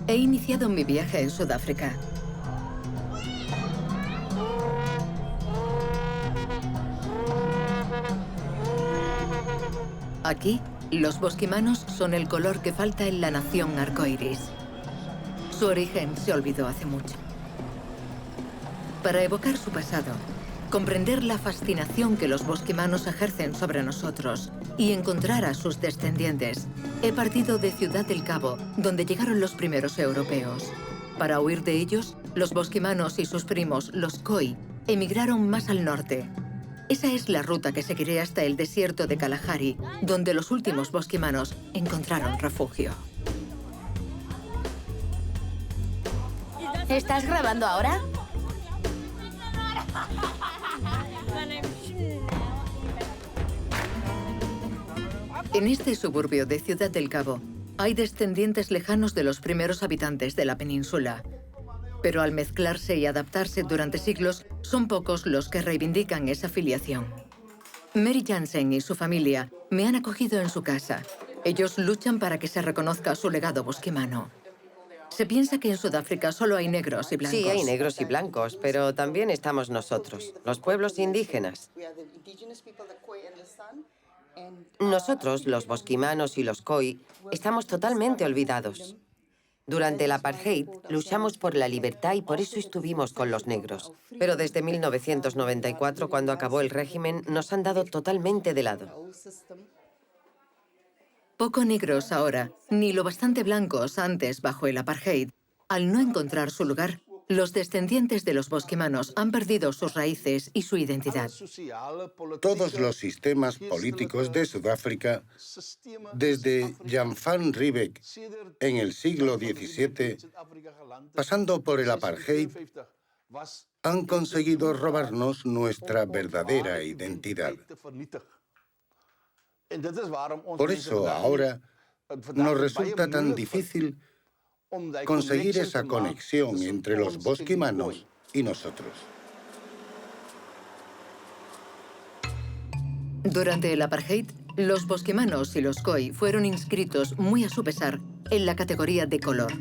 He iniciado mi viaje en Sudáfrica. Aquí, los bosquimanos son el color que falta en la nación arcoíris. Su origen se olvidó hace mucho. Para evocar su pasado, comprender la fascinación que los bosquimanos ejercen sobre nosotros y encontrar a sus descendientes, he partido de Ciudad del Cabo, donde llegaron los primeros europeos. Para huir de ellos, los bosquimanos y sus primos, los Khoi, emigraron más al norte. Esa es la ruta que seguiré hasta el desierto de Kalahari, donde los últimos bosquimanos encontraron refugio. ¿Estás grabando ahora? En este suburbio de Ciudad del Cabo, hay descendientes lejanos de los primeros habitantes de la península. Pero al mezclarse y adaptarse durante siglos, son pocos los que reivindican esa filiación. Mary Jansen y su familia me han acogido en su casa. Ellos luchan para que se reconozca su legado bosquimano. Se piensa que en Sudáfrica solo hay negros y blancos. Sí, hay negros y blancos, pero también estamos nosotros, los pueblos indígenas. Nosotros, los bosquimanos y los Khoi, estamos totalmente olvidados. Durante el apartheid luchamos por la libertad y por eso estuvimos con los negros. Pero desde 1994, cuando acabó el régimen, nos han dado totalmente de lado. Poco negros ahora, ni lo bastante blancos antes bajo el apartheid. Al no encontrar su lugar, los descendientes de los bosquimanos han perdido sus raíces y su identidad. Todos los sistemas políticos de Sudáfrica, desde Jan van Riebeeck en el siglo XVII, pasando por el apartheid, han conseguido robarnos nuestra verdadera identidad. Por eso ahora nos resulta tan difícil conseguir esa conexión entre los bosquimanos y nosotros. Durante el apartheid, los bosquimanos y los Khoi fueron inscritos muy a su pesar en la categoría de color.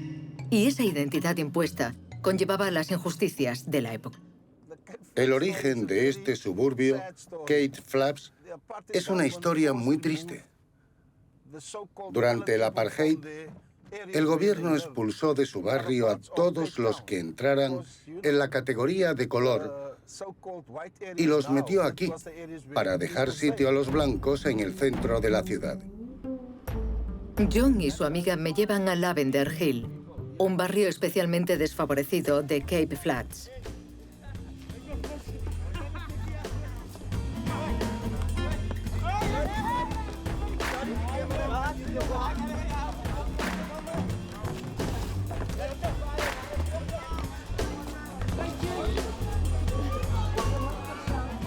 Y esa identidad impuesta conllevaba las injusticias de la época. El origen de este suburbio, Cape Flats, es una historia muy triste. Durante el apartheid, el gobierno expulsó de su barrio a todos los que entraran en la categoría de color y los metió aquí para dejar sitio a los blancos en el centro de la ciudad. John y su amiga me llevan a Lavender Hill, un barrio especialmente desfavorecido de Cape Flats.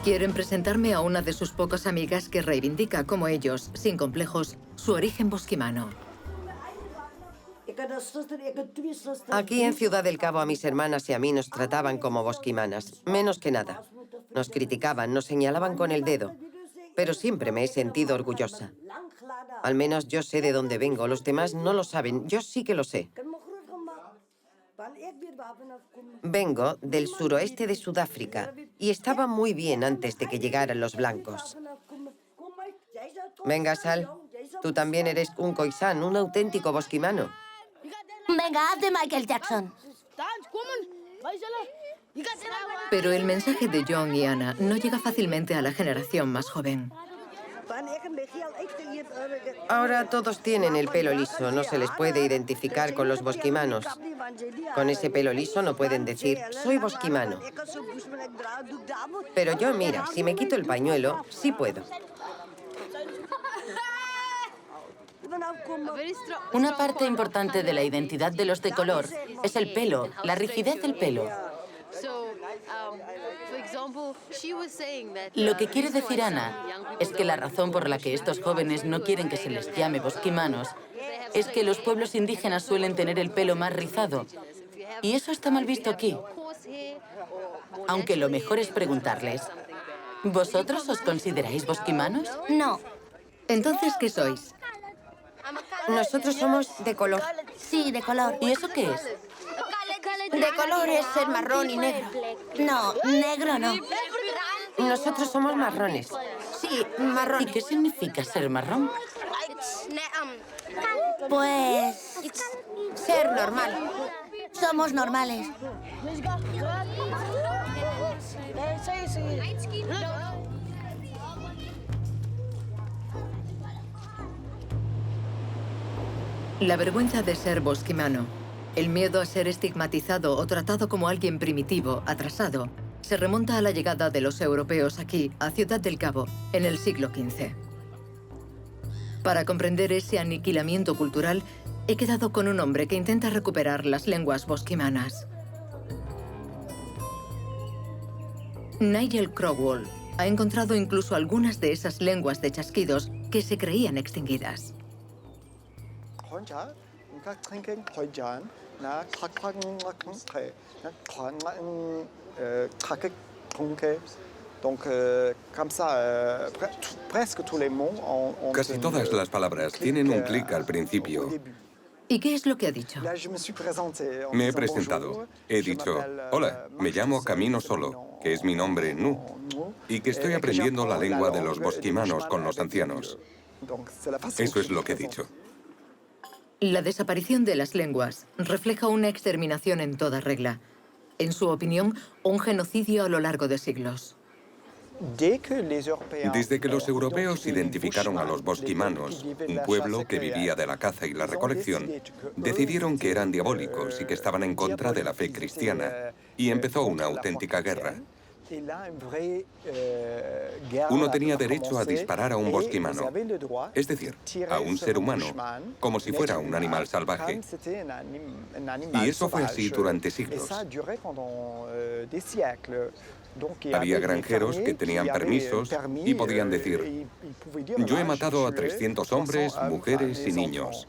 Quieren presentarme a una de sus pocas amigas que reivindica, como ellos, sin complejos, su origen bosquimano. Aquí en Ciudad del Cabo a mis hermanas y a mí nos trataban como bosquimanas, menos que nada. Nos criticaban, nos señalaban con el dedo, pero siempre me he sentido orgullosa. Al menos yo sé de dónde vengo, los demás no lo saben, yo sí que lo sé. Vengo del suroeste de Sudáfrica y estaba muy bien antes de que llegaran los blancos. Venga, Sal, tú también eres un Khoisan, un auténtico bosquimano. Venga, haz de Michael Jackson. Pero el mensaje de John y Anna no llega fácilmente a la generación más joven. Ahora todos tienen el pelo liso, no se les puede identificar con los bosquimanos. Con ese pelo liso no pueden decir, soy bosquimano. Pero yo, mira, si me quito el pañuelo, sí puedo. Una parte importante de la identidad de los de color es el pelo, la rigidez del pelo. Lo que quiere decir Ana es que la razón por la que estos jóvenes no quieren que se les llame bosquimanos es que los pueblos indígenas suelen tener el pelo más rizado. Y eso está mal visto aquí. Aunque lo mejor es preguntarles, ¿vosotros os consideráis bosquimanos? No. Entonces, ¿qué sois? Nosotros somos de color. Sí, de color. ¿Y eso qué es? De color es ser marrón y negro. No, negro no. Nosotros somos marrones. Sí, marrón. ¿Y qué significa ser marrón? Pues... ser normal. Somos normales. La vergüenza de ser bosquimano, el miedo a ser estigmatizado o tratado como alguien primitivo, atrasado, se remonta a la llegada de los europeos aquí, a Ciudad del Cabo, en el siglo XV. Para comprender ese aniquilamiento cultural, he quedado con un hombre que intenta recuperar las lenguas bosquimanas. Nigel Crowell ha encontrado incluso algunas de esas lenguas de chasquidos que se creían extinguidas. Casi todas las palabras tienen un clic al principio. ¿Y qué es lo que ha dicho? Me he presentado. He dicho, hola, me llamo Camino Solo, que es mi nombre Nu, y que estoy aprendiendo la lengua de los bosquimanos con los ancianos. Eso es lo que he dicho. La desaparición de las lenguas refleja una exterminación en toda regla. En su opinión, un genocidio a lo largo de siglos. Desde que los europeos identificaron a los bosquimanos, un pueblo que vivía de la caza y la recolección, decidieron que eran diabólicos y que estaban en contra de la fe cristiana, y empezó una auténtica guerra. Uno tenía derecho a disparar a un bosquimano, es decir, a un ser humano, como si fuera un animal salvaje. Y eso fue así durante siglos. Había granjeros que tenían permisos y podían decir, yo he matado a 300 hombres, mujeres y niños.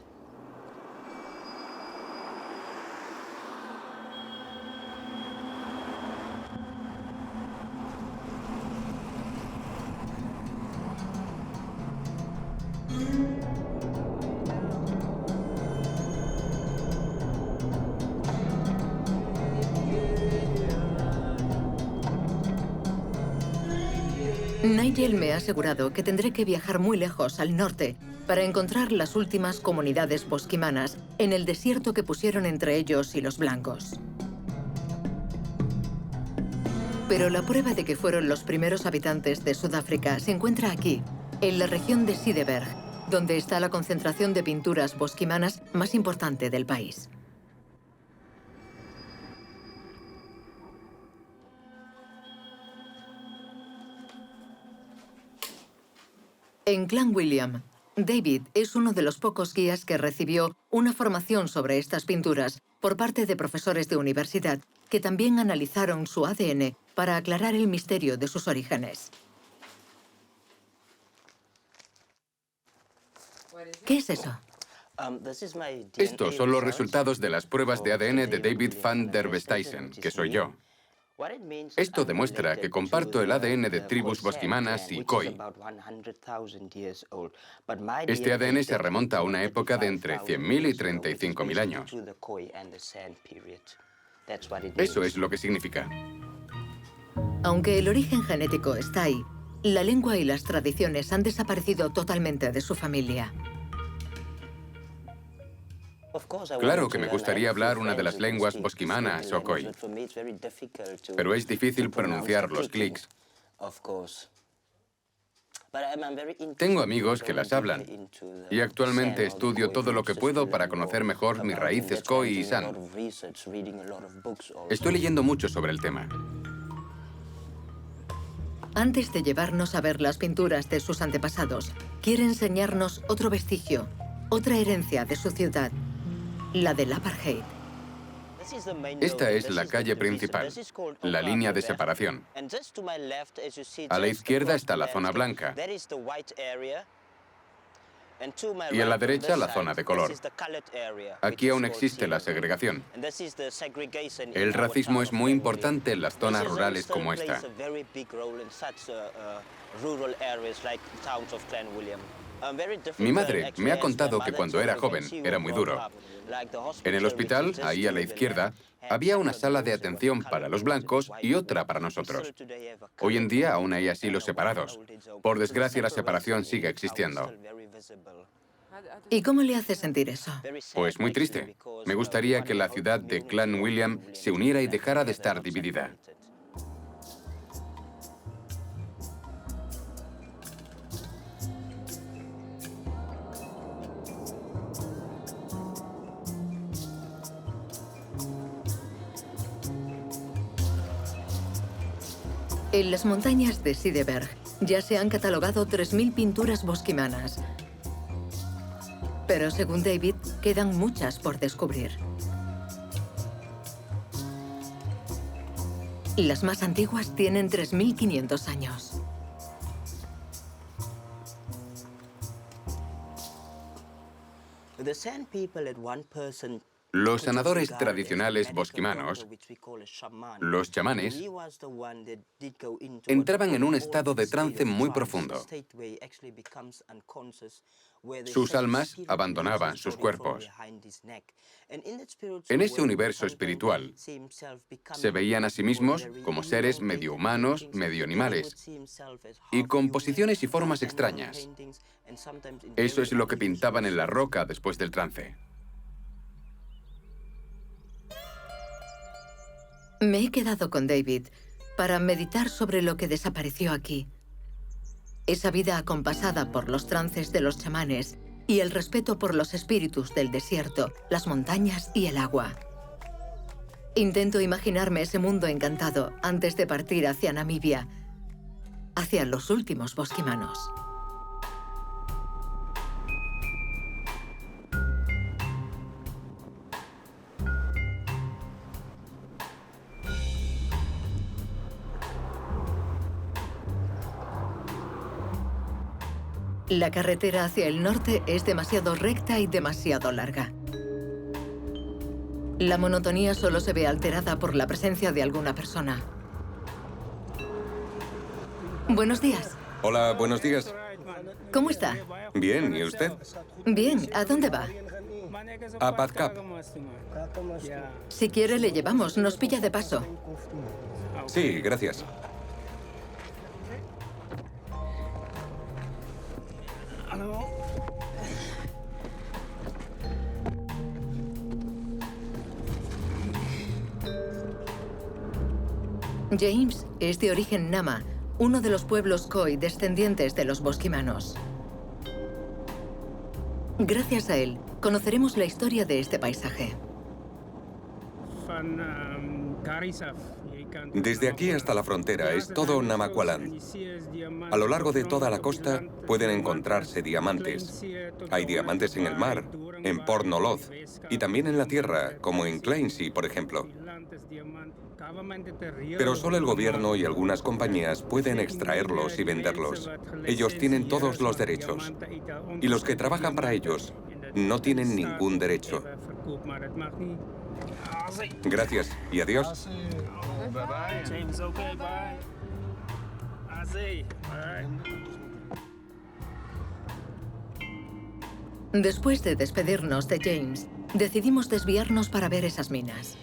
Nigel me ha asegurado que tendré que viajar muy lejos, al norte, para encontrar las últimas comunidades bosquimanas en el desierto que pusieron entre ellos y los blancos. Pero la prueba de que fueron los primeros habitantes de Sudáfrica se encuentra aquí, en la región de Ciderberg, donde está la concentración de pinturas bosquimanas más importante del país. En Clan William, David es uno de los pocos guías que recibió una formación sobre estas pinturas por parte de profesores de universidad que también analizaron su ADN para aclarar el misterio de sus orígenes. ¿Qué es eso? Estos son los resultados de las pruebas de ADN de David van der Westhuizen, que soy yo. Esto demuestra que comparto el ADN de tribus bosquimanas y Khoi. Este ADN se remonta a una época de entre 100.000 y 35.000 años. Eso es lo que significa. Aunque el origen genético está ahí, la lengua y las tradiciones han desaparecido totalmente de su familia. Claro que me gustaría hablar una de las lenguas bosquimanas o Khoi, pero es difícil pronunciar los clics. Tengo amigos que las hablan y actualmente estudio todo lo que puedo para conocer mejor mis raíces Khoi y San. Estoy leyendo mucho sobre el tema. Antes de llevarnos a ver las pinturas de sus antepasados, quiere enseñarnos otro vestigio, otra herencia de su ciudad, la del apartheid. Esta es la calle principal, la línea de separación. A la izquierda está la zona blanca y a la derecha la zona de color. Aquí aún existe la segregación. El racismo es muy importante en las zonas rurales como esta. Mi madre me ha contado que cuando era joven era muy duro. En el hospital, ahí a la izquierda, había una sala de atención para los blancos y otra para nosotros. Hoy en día aún hay asilos separados. Por desgracia, la separación sigue existiendo. ¿Y cómo le hace sentir eso? Pues muy triste. Me gustaría que la ciudad de Clan William se uniera y dejara de estar dividida. En las montañas de Sideberg ya se han catalogado 3.000 pinturas bosquimanas. Pero según David, quedan muchas por descubrir. Las más antiguas tienen 3.500 años. Los sanadores tradicionales bosquimanos, los chamanes, entraban en un estado de trance muy profundo. Sus almas abandonaban sus cuerpos. En ese universo espiritual, se veían a sí mismos como seres medio humanos, medio animales, y con posiciones y formas extrañas. Eso es lo que pintaban en la roca después del trance. Me he quedado con David para meditar sobre lo que desapareció aquí. Esa vida acompasada por los trances de los chamanes y el respeto por los espíritus del desierto, las montañas y el agua. Intento imaginarme ese mundo encantado antes de partir hacia Namibia, hacia los últimos bosquimanos. La carretera hacia el norte es demasiado recta y demasiado larga. La monotonía solo se ve alterada por la presencia de alguna persona. Buenos días. Hola, buenos días. ¿Cómo está? Bien, ¿y usted? Bien, ¿a dónde va? A Padcap. Si quiere, le llevamos, nos pilla de paso. Sí, gracias. James es de origen Nama, uno de los pueblos Khoi descendientes de los bosquimanos. Gracias a él, conoceremos la historia de este paisaje. Desde aquí hasta la frontera es todo Namaqualand. A lo largo de toda la costa pueden encontrarse diamantes. Hay diamantes en el mar, en Port Nolod, y también en la tierra, como en Clancy, por ejemplo. Pero solo el gobierno y algunas compañías pueden extraerlos y venderlos. Ellos tienen todos los derechos. Y los que trabajan para ellos no tienen ningún derecho. Gracias y adiós. Después de despedirnos de James, decidimos desviarnos para ver esas minas.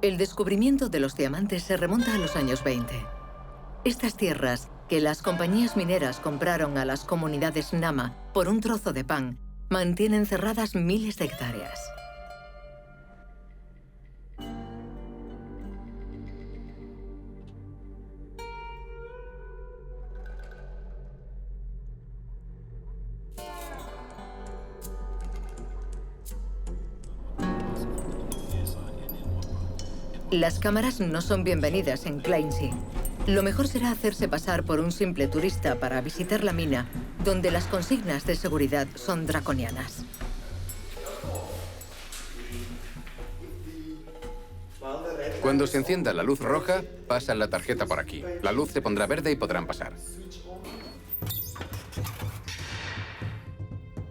El descubrimiento de los diamantes se remonta a los años 20. Estas tierras, que las compañías mineras compraron a las comunidades Nama por un trozo de pan, mantienen cerradas miles de hectáreas. Las cámaras no son bienvenidas en Clancy. Lo mejor será hacerse pasar por un simple turista para visitar la mina, donde las consignas de seguridad son draconianas. Cuando se encienda la luz roja, pasan la tarjeta por aquí. La luz se pondrá verde y podrán pasar.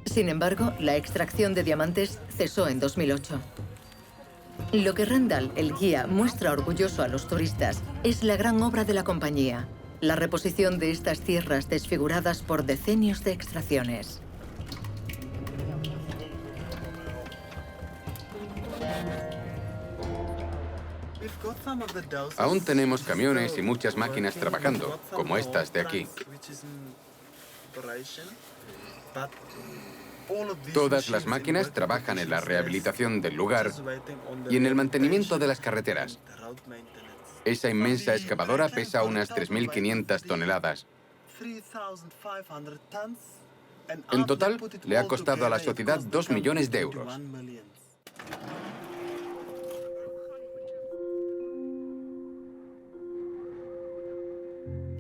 Sin embargo, la extracción de diamantes cesó en 2008. Lo que Randall, el guía, muestra orgulloso a los turistas es la gran obra de la compañía, la reposición de estas tierras desfiguradas por decenios de extracciones. Aún tenemos camiones y muchas máquinas trabajando, como estas de aquí. Todas las máquinas trabajan en la rehabilitación del lugar y en el mantenimiento de las carreteras. Esa inmensa excavadora pesa unas 3.500 toneladas. En total, le ha costado a la sociedad 2 millones de euros.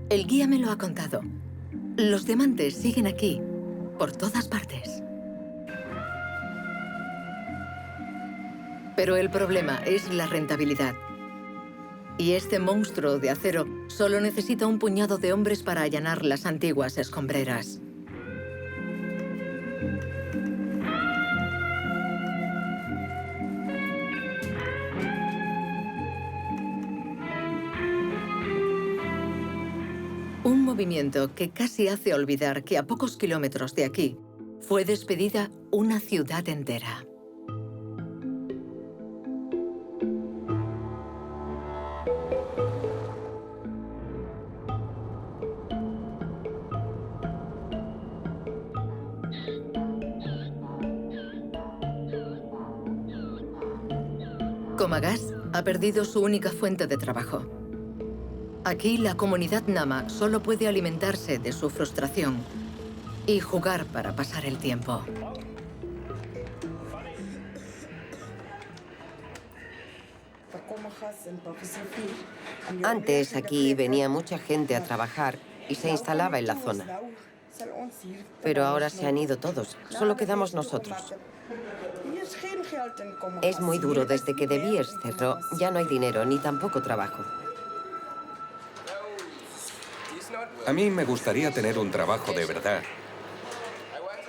El guía me lo ha contado. Los diamantes siguen aquí, por todas partes. Pero el problema es la rentabilidad. Y este monstruo de acero solo necesita un puñado de hombres para allanar las antiguas escombreras. Un movimiento que casi hace olvidar que a pocos kilómetros de aquí fue despedida una ciudad entera. Comagas ha perdido su única fuente de trabajo. Aquí la comunidad Nama solo puede alimentarse de su frustración y jugar para pasar el tiempo. Antes aquí venía mucha gente a trabajar y se instalaba en la zona. Pero ahora se han ido todos, solo quedamos nosotros. Es muy duro, desde que De Beers cerró, ya no hay dinero ni tampoco trabajo. A mí me gustaría tener un trabajo de verdad,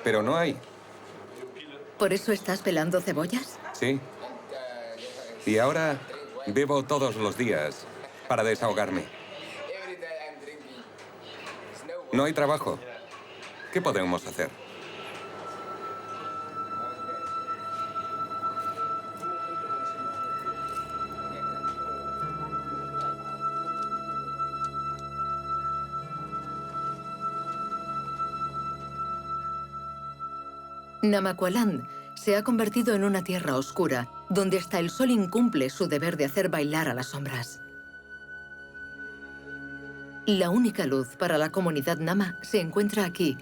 pero no hay. ¿Por eso estás pelando cebollas? Sí. Y ahora bebo todos los días para desahogarme. No hay trabajo. ¿Qué podemos hacer? Namaqualand se ha convertido en una tierra oscura, donde hasta el sol incumple su deber de hacer bailar a las sombras. La única luz para la comunidad Nama se encuentra aquí,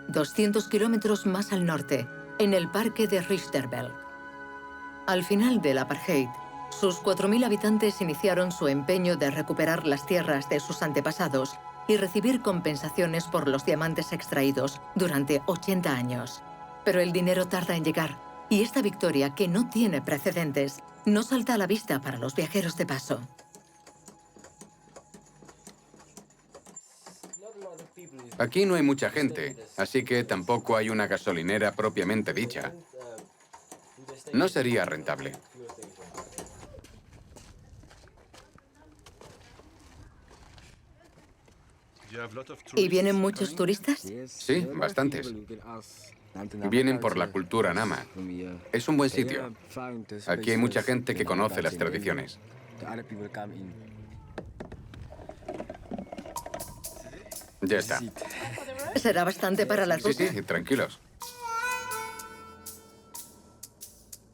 200 kilómetros más al norte, en el parque de Richterbel. Al final del apartheid, sus 4.000 habitantes iniciaron su empeño de recuperar las tierras de sus antepasados y recibir compensaciones por los diamantes extraídos durante 80 años. Pero el dinero tarda en llegar, y esta victoria, que no tiene precedentes, no salta a la vista para los viajeros de paso. Aquí no hay mucha gente, así que tampoco hay una gasolinera propiamente dicha. No sería rentable. ¿Y vienen muchos turistas? Sí, bastantes. Vienen por la cultura Nama. Es un buen sitio. Aquí hay mucha gente que conoce las tradiciones. Ya está. ¿Será bastante para la ruta? Sí, tranquilos.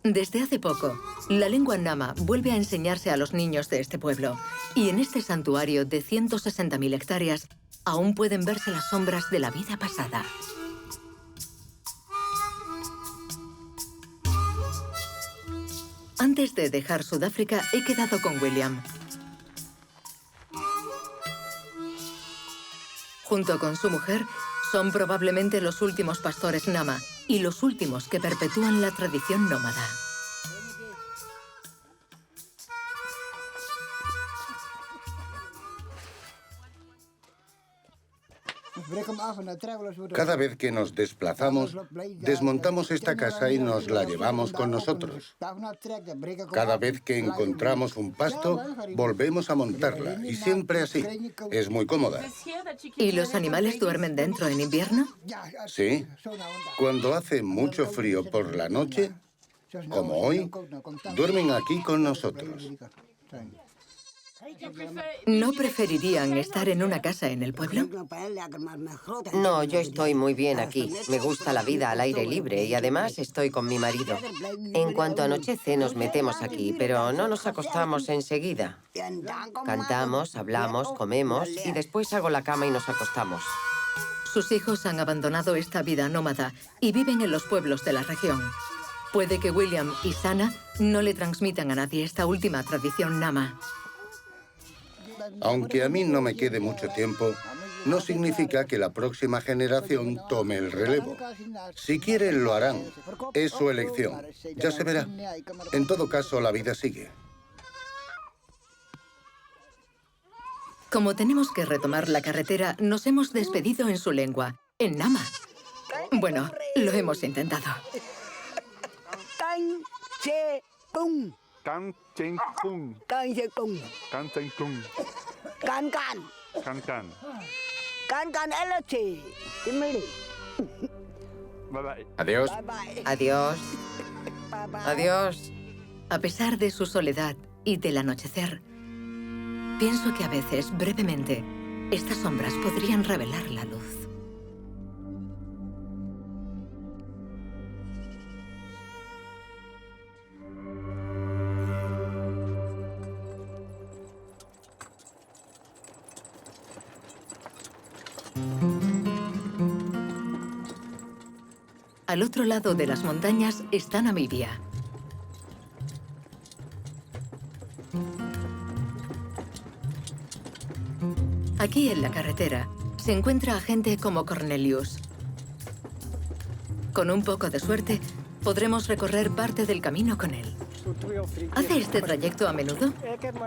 Desde hace poco, la lengua Nama vuelve a enseñarse a los niños de este pueblo. Y en este santuario de 160.000 hectáreas, aún pueden verse las sombras de la vida pasada. Antes de dejar Sudáfrica, he quedado con William. Junto con su mujer, son probablemente los últimos pastores Nama y los últimos que perpetúan la tradición nómada. Cada vez que nos desplazamos, desmontamos esta casa y nos la llevamos con nosotros. Cada vez que encontramos un pasto, volvemos a montarla, y siempre así. Es muy cómoda. ¿Y los animales duermen dentro en invierno? Sí. Cuando hace mucho frío por la noche, como hoy, duermen aquí con nosotros. ¿No preferirían estar en una casa en el pueblo? No, yo estoy muy bien aquí. Me gusta la vida al aire libre y además estoy con mi marido. En cuanto anochece nos metemos aquí, pero no nos acostamos enseguida. Cantamos, hablamos, comemos y después hago la cama y nos acostamos. Sus hijos han abandonado esta vida nómada y viven en los pueblos de la región. Puede que William y Sana no le transmitan a nadie esta última tradición nama. Aunque a mí no me quede mucho tiempo, no significa que la próxima generación tome el relevo. Si quieren, lo harán. Es su elección. Ya se verá. En todo caso, la vida sigue. Como tenemos que retomar la carretera, nos hemos despedido en su lengua, en nama. Bueno, lo hemos intentado. Can cheng kung. Can cheng kung. Can can. Bye bye. Adiós. Adiós. Adiós. A pesar de su soledad y del anochecer, pienso que a veces, brevemente, estas sombras podrían revelar la luz. Al otro lado de las montañas está Namibia. Aquí en la carretera se encuentra a gente como Cornelius. Con un poco de suerte, podremos recorrer parte del camino con él. ¿Hace este trayecto a menudo?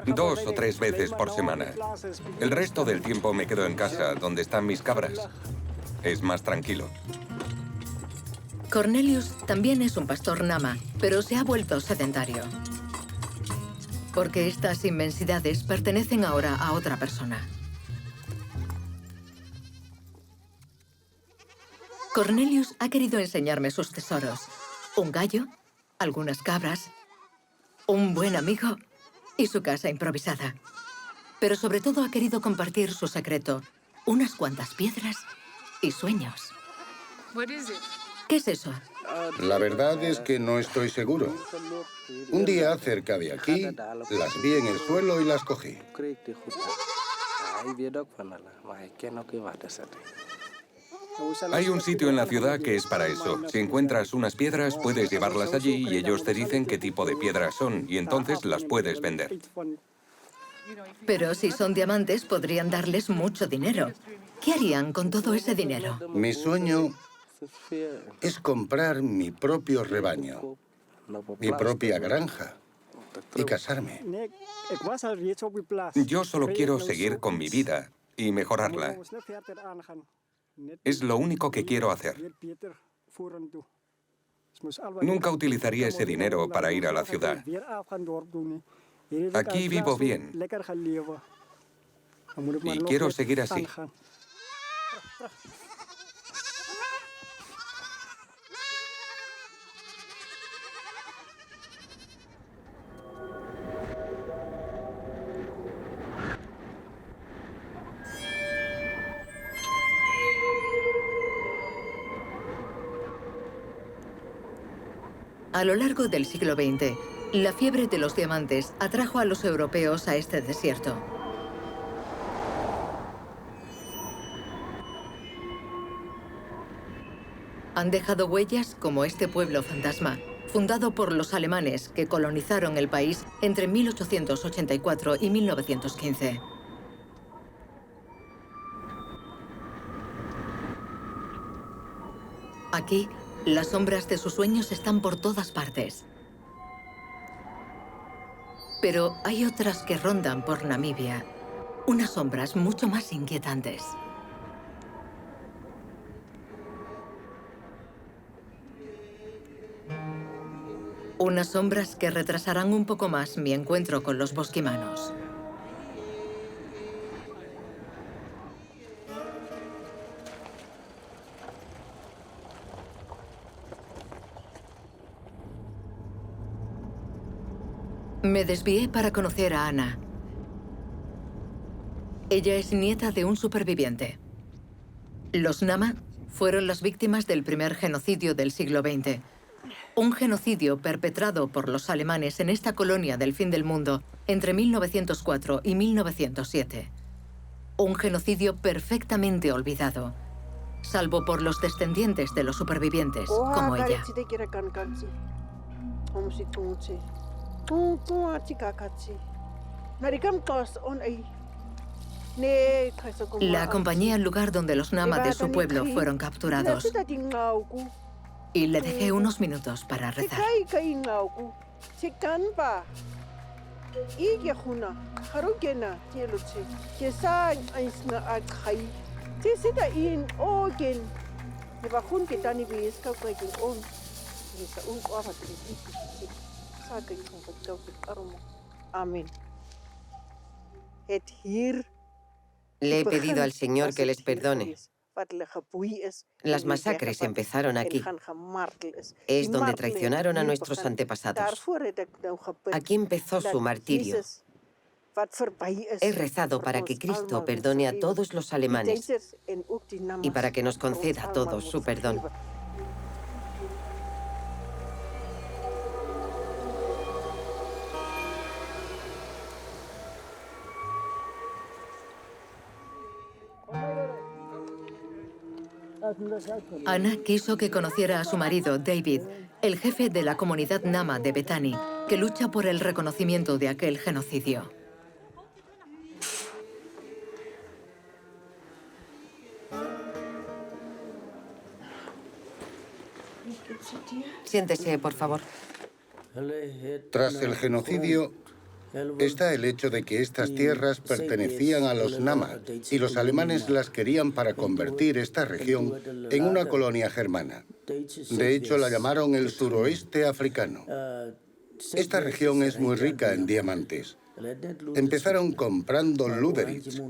2 o 3 veces por semana. El resto del tiempo me quedo en casa, donde están mis cabras. Es más tranquilo. Cornelius también es un pastor nama, pero se ha vuelto sedentario. Porque estas inmensidades pertenecen ahora a otra persona. Cornelius ha querido enseñarme sus tesoros. Un gallo, algunas cabras, un buen amigo y su casa improvisada. Pero sobre todo ha querido compartir su secreto, unas cuantas piedras y sueños. ¿Qué es eso? La verdad es que no estoy seguro. Un día, cerca de aquí, las vi en el suelo y las cogí. Hay un sitio en la ciudad que es para eso. Si encuentras unas piedras, puedes llevarlas allí y ellos te dicen qué tipo de piedras son y entonces las puedes vender. Pero si son diamantes, podrían darles mucho dinero. ¿Qué harían con todo ese dinero? Mi sueño es comprar mi propio rebaño, mi propia granja y casarme. Yo solo quiero seguir con mi vida y mejorarla. Es lo único que quiero hacer. Nunca utilizaría ese dinero para ir a la ciudad. Aquí vivo bien. Y quiero seguir así. A lo largo del siglo XX, la fiebre de los diamantes atrajo a los europeos a este desierto. Han dejado huellas como este pueblo fantasma, fundado por los alemanes que colonizaron el país entre 1884 y 1915. Aquí, las sombras de sus sueños están por todas partes. Pero hay otras que rondan por Namibia, unas sombras mucho más inquietantes. Unas sombras que retrasarán un poco más mi encuentro con los bosquimanos. Me desvié para conocer a Ana. Ella es nieta de un superviviente. Los Nama fueron las víctimas del primer genocidio del siglo XX. Un genocidio perpetrado por los alemanes en esta colonia del fin del mundo entre 1904 y 1907. Un genocidio perfectamente olvidado, salvo por los descendientes de los supervivientes, como ella. La acompañé al lugar donde los Nama de su pueblo fueron capturados y le dejé unos minutos para rezar. Le he pedido al Señor que les perdone. Las masacres empezaron aquí. Es donde traicionaron a nuestros antepasados. Aquí empezó su martirio. He rezado para que Cristo perdone a todos los alemanes y para que nos conceda a todos su perdón. Ana quiso que conociera a su marido, David, el jefe de la comunidad Nama de Bethany, que lucha por el reconocimiento de aquel genocidio. Siéntese, por favor. Tras el genocidio, está el hecho de que estas tierras pertenecían a los Nama y los alemanes las querían para convertir esta región en una colonia germana. De hecho, la llamaron el suroeste africano. Esta región es muy rica en diamantes. Empezaron comprando Luderitz,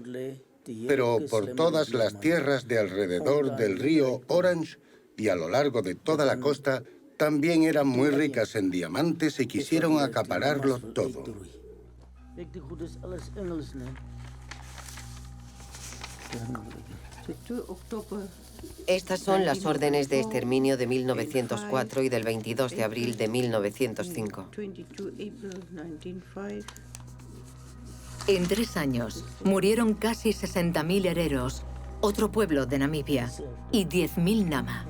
pero por todas las tierras de alrededor del río Orange y a lo largo de toda la costa también eran muy ricas en diamantes y quisieron acapararlo todo. Estas son las órdenes de exterminio de 1904 y del 22 de abril de 1905. En 3 años murieron casi 60.000 hereros, otro pueblo de Namibia, y 10.000 Nama.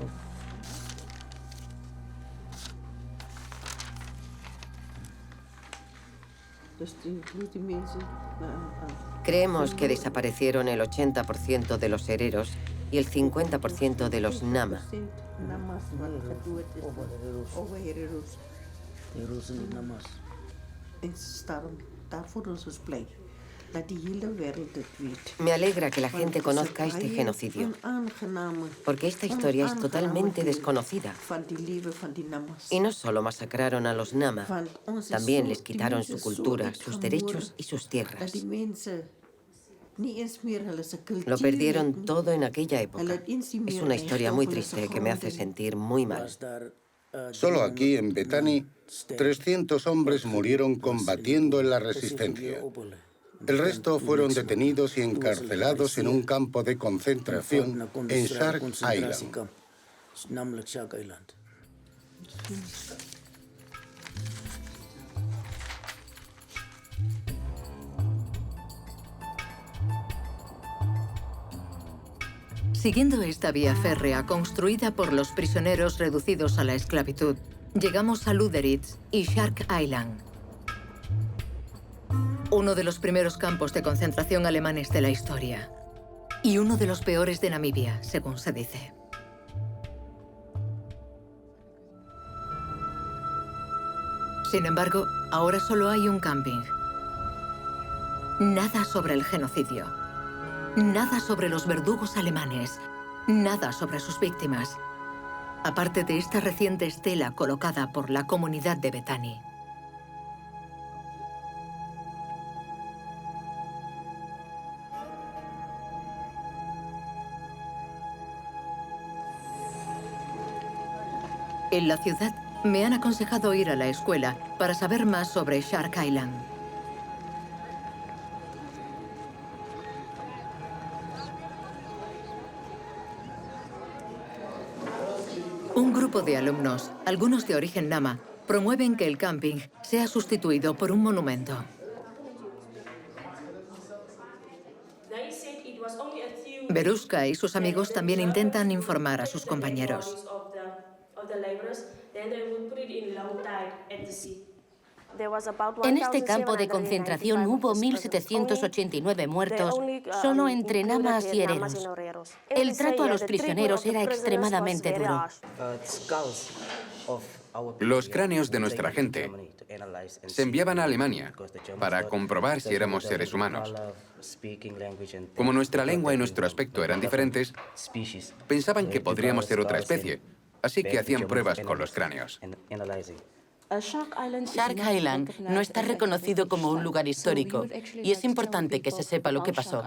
Creemos que desaparecieron el 80% de los hereros y el 50% de los Nama. Me alegra que la gente conozca este genocidio, porque esta historia es totalmente desconocida. Y no solo masacraron a los Nama, también les quitaron su cultura, sus derechos y sus tierras. Lo perdieron todo en aquella época. Es una historia muy triste que me hace sentir muy mal. Solo aquí, en Bethany, 300 hombres murieron combatiendo en la resistencia. El resto fueron detenidos y encarcelados en un campo de concentración en Shark Island. Siguiendo esta vía férrea construida por los prisioneros reducidos a la esclavitud, llegamos a Luderitz y Shark Island, uno de los primeros campos de concentración alemanes de la historia y uno de los peores de Namibia, según se dice. Sin embargo, ahora solo hay un camping. Nada sobre el genocidio. Nada sobre los verdugos alemanes. Nada sobre sus víctimas. aparte de esta reciente estela colocada por la comunidad de Bethany. En la ciudad me han aconsejado ir a la escuela para saber más sobre Shark Island. Un grupo de alumnos, algunos de origen Nama, promueven que el camping sea sustituido por un monumento. Verushka y sus amigos también intentan informar a sus compañeros. En este campo de concentración hubo 1.789 muertos solo entre namas y hereros. El trato a los prisioneros era extremadamente duro. Los cráneos de nuestra gente se enviaban a Alemania para comprobar si éramos seres humanos. Como nuestra lengua y nuestro aspecto eran diferentes, pensaban que podríamos ser otra especie, así que hacían pruebas con los cráneos. Shark Island no está reconocido como un lugar histórico y es importante que se sepa lo que pasó.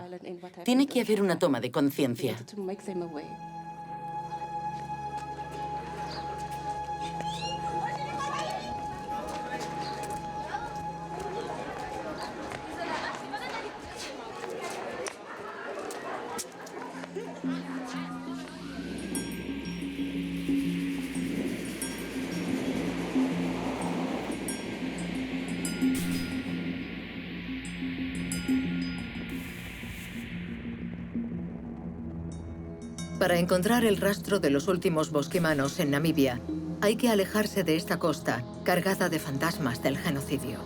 Tiene que haber una toma de conciencia. Para encontrar el rastro de los últimos bosquimanos en Namibia, hay que alejarse de esta costa cargada de fantasmas del genocidio.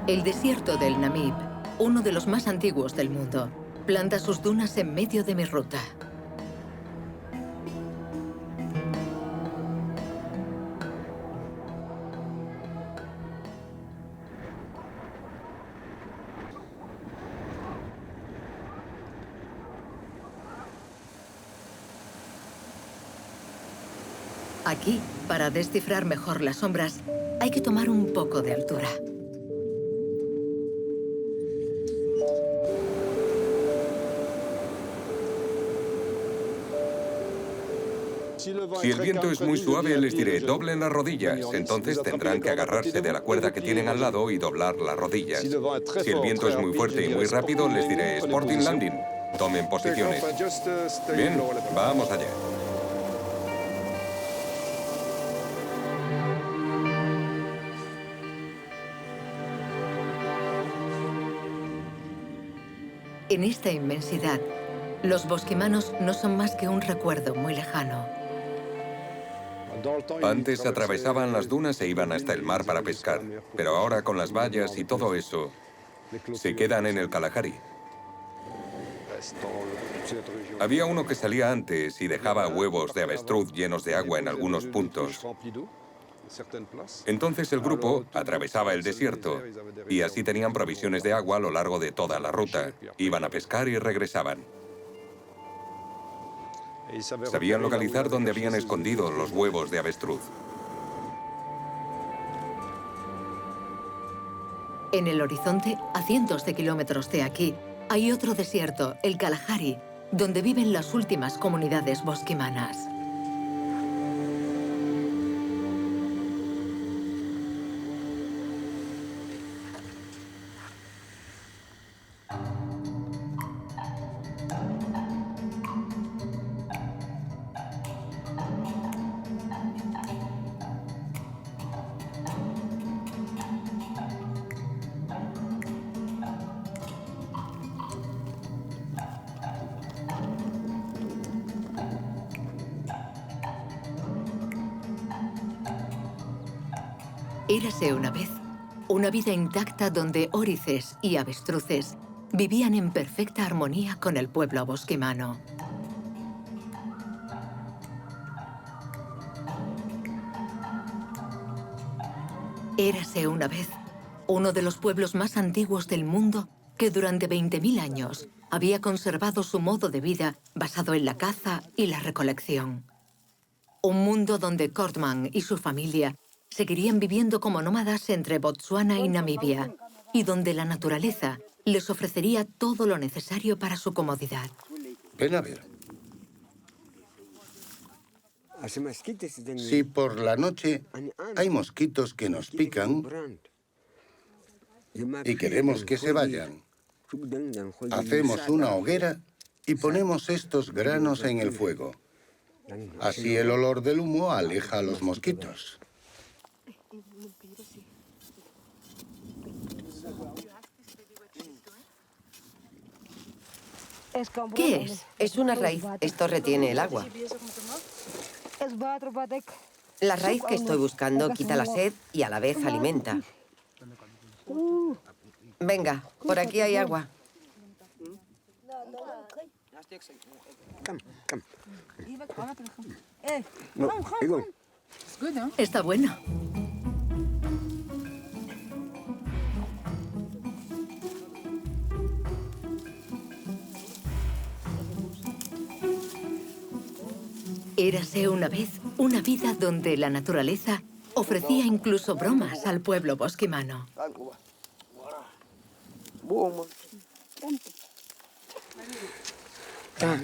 El desierto del Namib, uno de los más antiguos del mundo, planta sus dunas en medio de mi ruta. Aquí, para descifrar mejor las sombras, hay que tomar un poco de altura. Si el viento es muy suave, les diré, doblen las rodillas. Entonces tendrán que agarrarse de la cuerda que tienen al lado y doblar las rodillas. Si el viento es muy fuerte y muy rápido, les diré, Sporting Landing. Tomen posiciones. Bien, vamos allá. En esta inmensidad, los bosquimanos no son más que un recuerdo muy lejano. Antes atravesaban las dunas e iban hasta el mar para pescar, pero ahora con las vallas y todo eso, se quedan en el Kalahari. Había uno que salía antes y dejaba huevos de avestruz llenos de agua en algunos puntos. Entonces el grupo atravesaba el desierto y así tenían provisiones de agua a lo largo de toda la ruta. Iban a pescar y regresaban. Sabían localizar dónde habían escondido los huevos de avestruz. En el horizonte, a cientos de kilómetros de aquí, hay otro desierto, el Kalahari, donde viven las últimas comunidades bosquimanas. Érase una vez una vida intacta donde órices y avestruces vivían en perfecta armonía con el pueblo bosquimano. Érase una vez uno de los pueblos más antiguos del mundo que durante 20.000 años había conservado su modo de vida basado en la caza y la recolección. Un mundo donde Kortman y su familia seguirían viviendo como nómadas entre Botsuana y Namibia, y donde la naturaleza les ofrecería todo lo necesario para su comodidad. Ven a ver. Si por la noche hay mosquitos que nos pican y queremos que se vayan, hacemos una hoguera y ponemos estos granos en el fuego. Así el olor del humo aleja a los mosquitos. ¿Qué es? Es una raíz. Esto retiene el agua. La raíz que estoy buscando quita la sed y a la vez alimenta. Venga, por aquí hay agua. Está bueno. Érase una vez una vida donde la naturaleza ofrecía incluso bromas al pueblo bosquimano.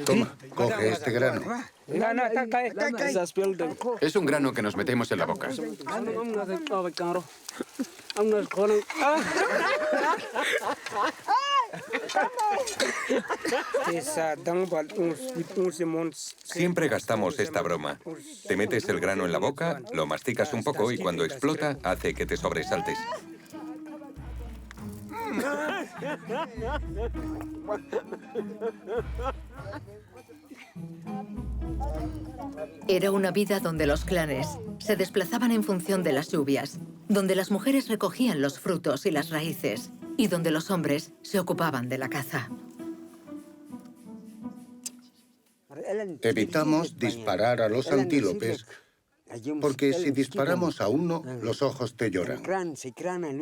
Toma, coge este grano. Es un grano que nos metemos en la boca. Siempre gastamos esta broma. Te metes el grano en la boca, lo masticas un poco y cuando explota hace que te sobresaltes. Era una vida donde los clanes se desplazaban en función de las lluvias, donde las mujeres recogían los frutos y las raíces, y donde los hombres se ocupaban de la caza. Evitamos disparar a los antílopes porque si disparamos a uno, los ojos te lloran.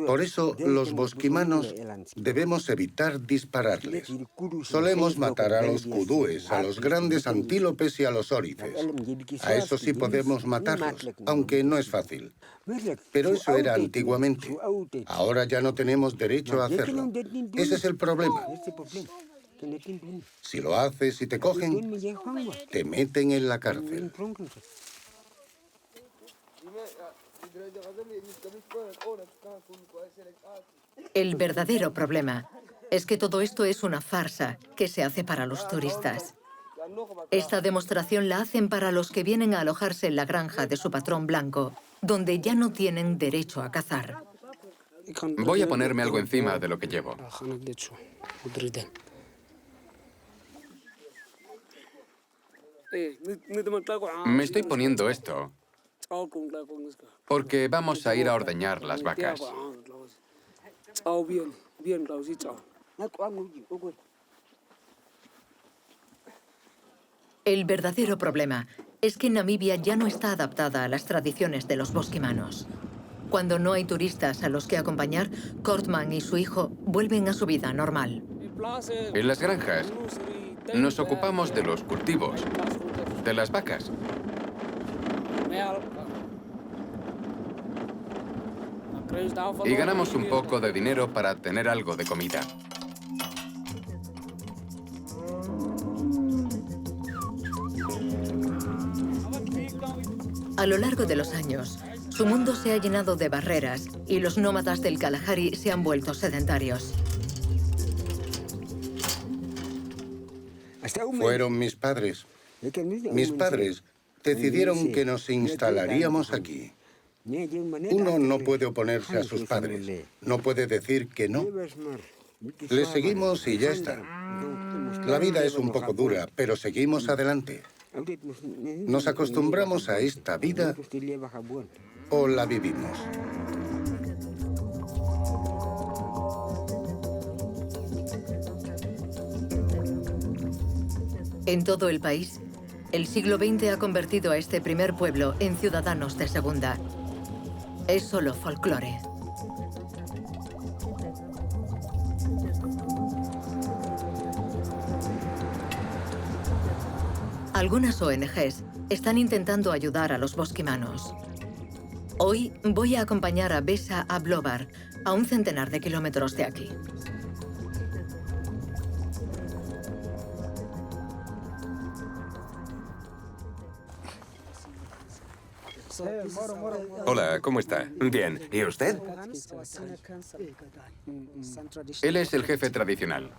Por eso, los bosquimanos debemos evitar dispararles. Solemos matar a los kudúes, a los grandes antílopes y a los órices. A eso sí podemos matarlos, aunque no es fácil. Pero eso era antiguamente. Ahora ya no tenemos derecho a hacerlo. Ese es el problema. Si lo haces y te cogen, te meten en la cárcel. El verdadero problema es que todo esto es una farsa que se hace para los turistas. Esta demostración la hacen para los que vienen a alojarse en la granja de su patrón blanco, donde ya no tienen derecho a cazar. Voy a ponerme algo encima de lo que llevo. Me estoy poniendo esto porque vamos a ir a ordeñar las vacas. El verdadero problema es que Namibia ya no está adaptada a las tradiciones de los bosquimanos. Cuando no hay turistas a los que acompañar, Kortman y su hijo vuelven a su vida normal. En las granjas nos ocupamos de los cultivos, de las vacas. Y ganamos un poco de dinero para tener algo de comida. A lo largo de los años, su mundo se ha llenado de barreras y los nómadas del Kalahari se han vuelto sedentarios. Fueron mis padres. Mis padres decidieron que nos instalaríamos aquí. Uno no puede oponerse a sus padres. No puede decir que no. Les seguimos y ya está. La vida es un poco dura, pero seguimos adelante. ¿Nos acostumbramos a esta vida o la vivimos? En todo el país, el siglo XX ha convertido a este primer pueblo en ciudadanos de segunda. Es solo folclore. Algunas ONGs están intentando ayudar a los bosquimanos. Hoy voy a acompañar a Besa a Blobar, a un centenar de kilómetros de aquí. Hola, ¿cómo está? Bien, ¿y usted? Él es el jefe tradicional.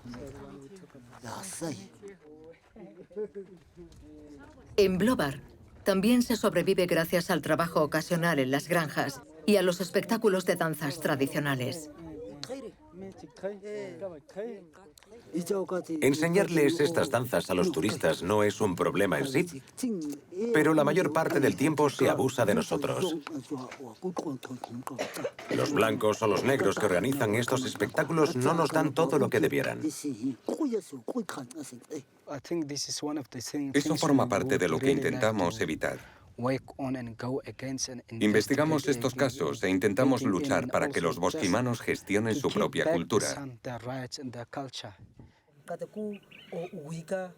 En Blobar también se sobrevive gracias al trabajo ocasional en las granjas y a los espectáculos de danzas tradicionales. Enseñarles estas danzas a los turistas no es un problema en sí, pero la mayor parte del tiempo se abusa de nosotros. Los blancos o los negros que organizan estos espectáculos no nos dan todo lo que debieran. Eso forma parte de lo que intentamos evitar. Investigamos estos casos e intentamos luchar para que los bosquimanos gestionen su propia cultura.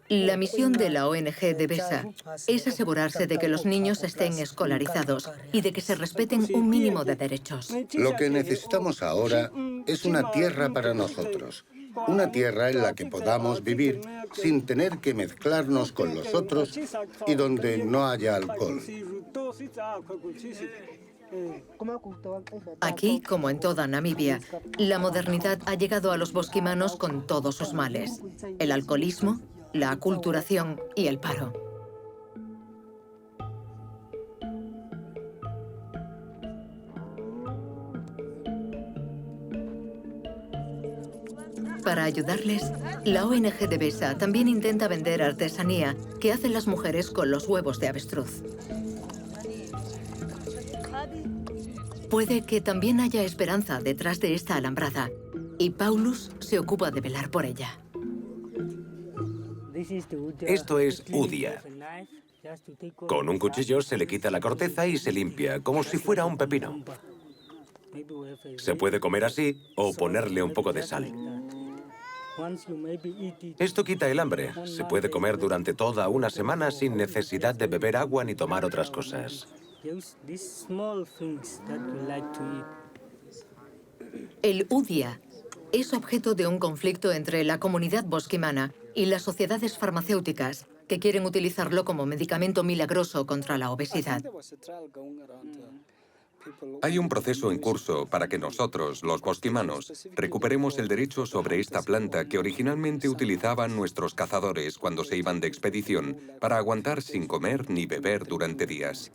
La misión de la ONG de Besa es asegurarse de que los niños estén escolarizados y de que se respeten un mínimo de derechos. Lo que necesitamos ahora es una tierra para nosotros. Una tierra en la que podamos vivir sin tener que mezclarnos con los otros y donde no haya alcohol. Aquí, como en toda Namibia, la modernidad ha llegado a los bosquimanos con todos sus males: el alcoholismo, la aculturación y el paro. Para ayudarles, la ONG de Besa también intenta vender artesanía que hacen las mujeres con los huevos de avestruz. Puede que también haya esperanza detrás de esta alambrada, y Paulus se ocupa de velar por ella. Esto es udia. Con un cuchillo se le quita la corteza y se limpia, como si fuera un pepino. Se puede comer así o ponerle un poco de sal. Esto quita el hambre. Se puede comer durante toda una semana sin necesidad de beber agua ni tomar otras cosas. El udia es objeto de un conflicto entre la comunidad bosquimana y las sociedades farmacéuticas que quieren utilizarlo como medicamento milagroso contra la obesidad. Hay un proceso en curso para que nosotros, los bosquimanos, recuperemos el derecho sobre esta planta que originalmente utilizaban nuestros cazadores cuando se iban de expedición para aguantar sin comer ni beber durante días.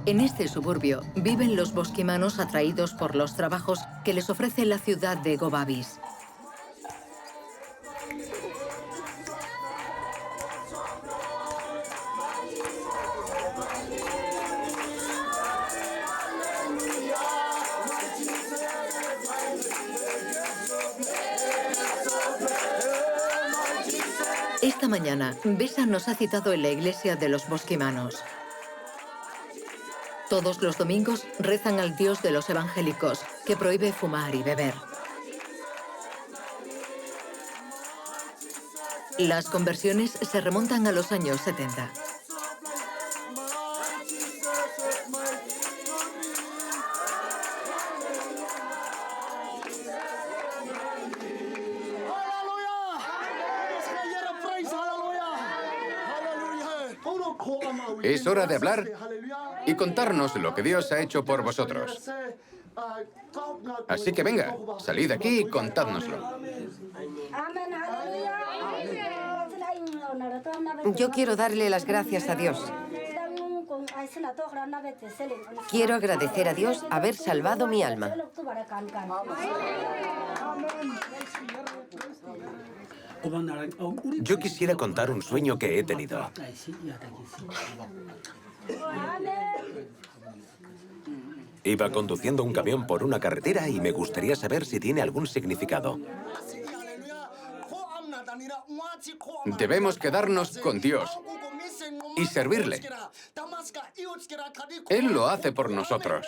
En este suburbio viven los bosquimanos atraídos por los trabajos que les ofrece la ciudad de Gobabis. Esta mañana, Besa nos ha citado en la iglesia de los bosquimanos. Todos los domingos rezan al Dios de los evangélicos, que prohíbe fumar y beber. Las conversiones se remontan a los años 70. Es hora de hablar y contarnos lo que Dios ha hecho por vosotros. Así que venga, salid aquí y contádnoslo. Yo quiero darle las gracias a Dios. Quiero agradecer a Dios haber salvado mi alma. Yo quisiera contar un sueño que he tenido. Iba conduciendo un camión por una carretera y me gustaría saber si tiene algún significado. Debemos quedarnos con Dios y servirle. Él lo hace por nosotros.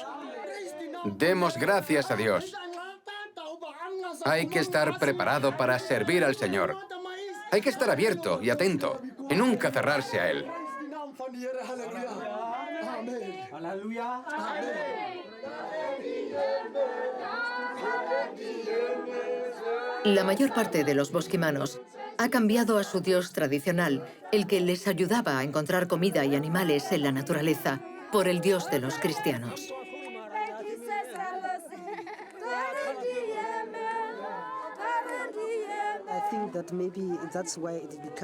Demos gracias a Dios. Hay que estar preparado para servir al Señor. Hay que estar abierto y atento y nunca cerrarse a Él. La mayor parte de los bosquimanos ha cambiado a su dios tradicional, el que les ayudaba a encontrar comida y animales en la naturaleza, por el dios de los cristianos.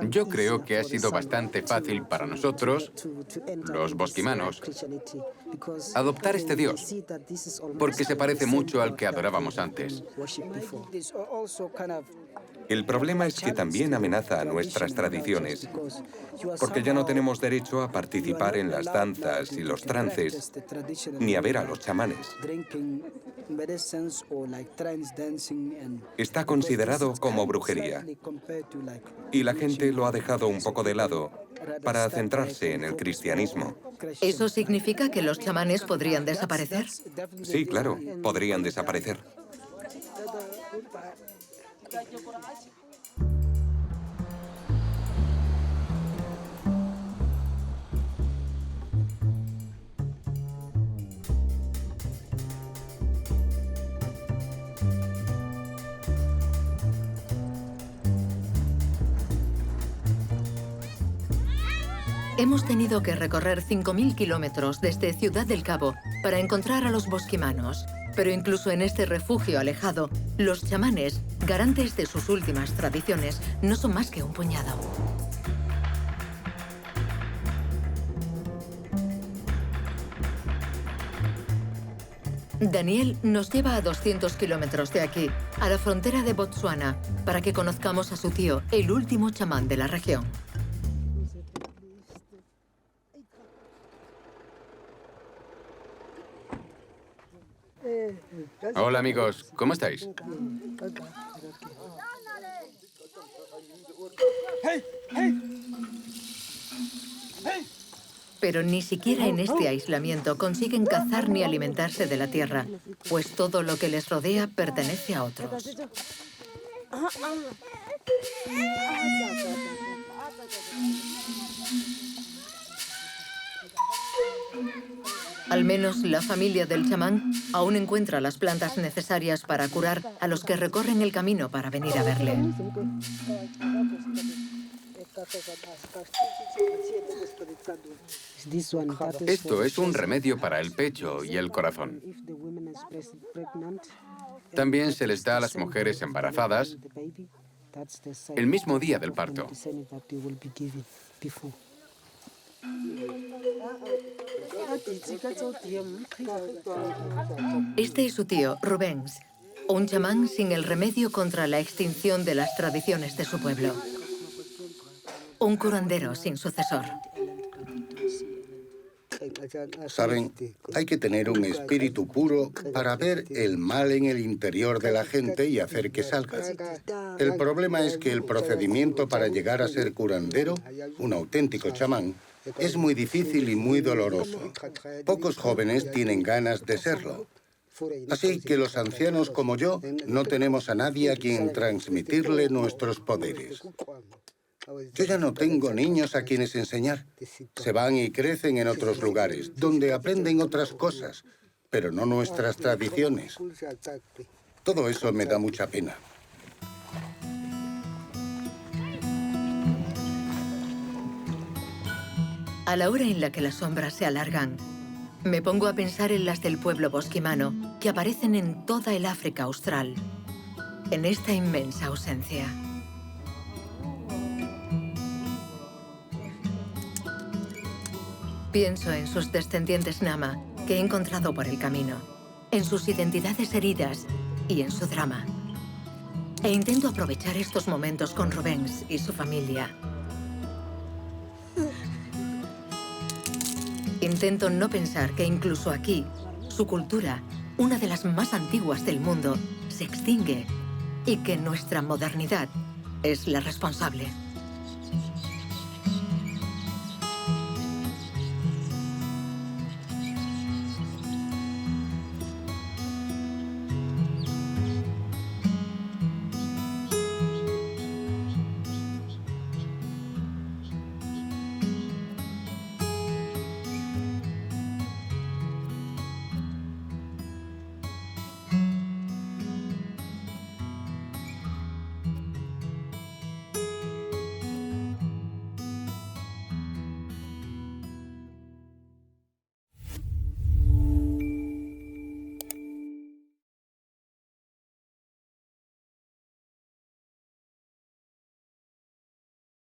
Yo creo que ha sido bastante fácil para nosotros, los bosquimanos, adoptar este dios, porque se parece mucho al que adorábamos antes. El problema es que también amenaza a nuestras tradiciones, porque ya no tenemos derecho a participar en las danzas y los trances, ni a ver a los chamanes. Está considerado como brujería, y la gente lo ha dejado un poco de lado para centrarse en el cristianismo. ¿Eso significa que los chamanes podrían desaparecer? Sí, claro, podrían desaparecer. Hemos tenido que recorrer 5.000 kilómetros desde Ciudad del Cabo para encontrar a los bosquimanos. Pero incluso en este refugio alejado, los chamanes, garantes de sus últimas tradiciones, no son más que un puñado. Daniel nos lleva a 200 kilómetros de aquí, a la frontera de Botsuana, para que conozcamos a su tío, el último chamán de la región. Hola amigos, ¿cómo estáis? Pero ni siquiera en este aislamiento consiguen cazar ni alimentarse de la tierra, pues todo lo que les rodea pertenece a otros. Al menos la familia del chamán aún encuentra las plantas necesarias para curar a los que recorren el camino para venir a verle. Esto es un remedio para el pecho y el corazón. También se les da a las mujeres embarazadas el mismo día del parto. Este es su tío, Rubens, un chamán sin el remedio contra la extinción de las tradiciones de su pueblo. Un curandero sin sucesor. Saben, hay que tener un espíritu puro para ver el mal en el interior de la gente y hacer que salga. El problema es que el procedimiento para llegar a ser curandero, un auténtico chamán, es muy difícil y muy doloroso. Pocos jóvenes tienen ganas de serlo. Así que los ancianos como yo no tenemos a nadie a quien transmitirle nuestros poderes. Yo ya no tengo niños a quienes enseñar. Se van y crecen en otros lugares, donde aprenden otras cosas, pero no nuestras tradiciones. Todo eso me da mucha pena. A la hora en la que las sombras se alargan, me pongo a pensar en las del pueblo bosquimano, que aparecen en toda el África austral, en esta inmensa ausencia. Pienso en sus descendientes Nama, que he encontrado por el camino, en sus identidades heridas y en su drama. E intento aprovechar estos momentos con Rubens y su familia. Intento no pensar que incluso aquí, su cultura, una de las más antiguas del mundo, se extingue y que nuestra modernidad es la responsable.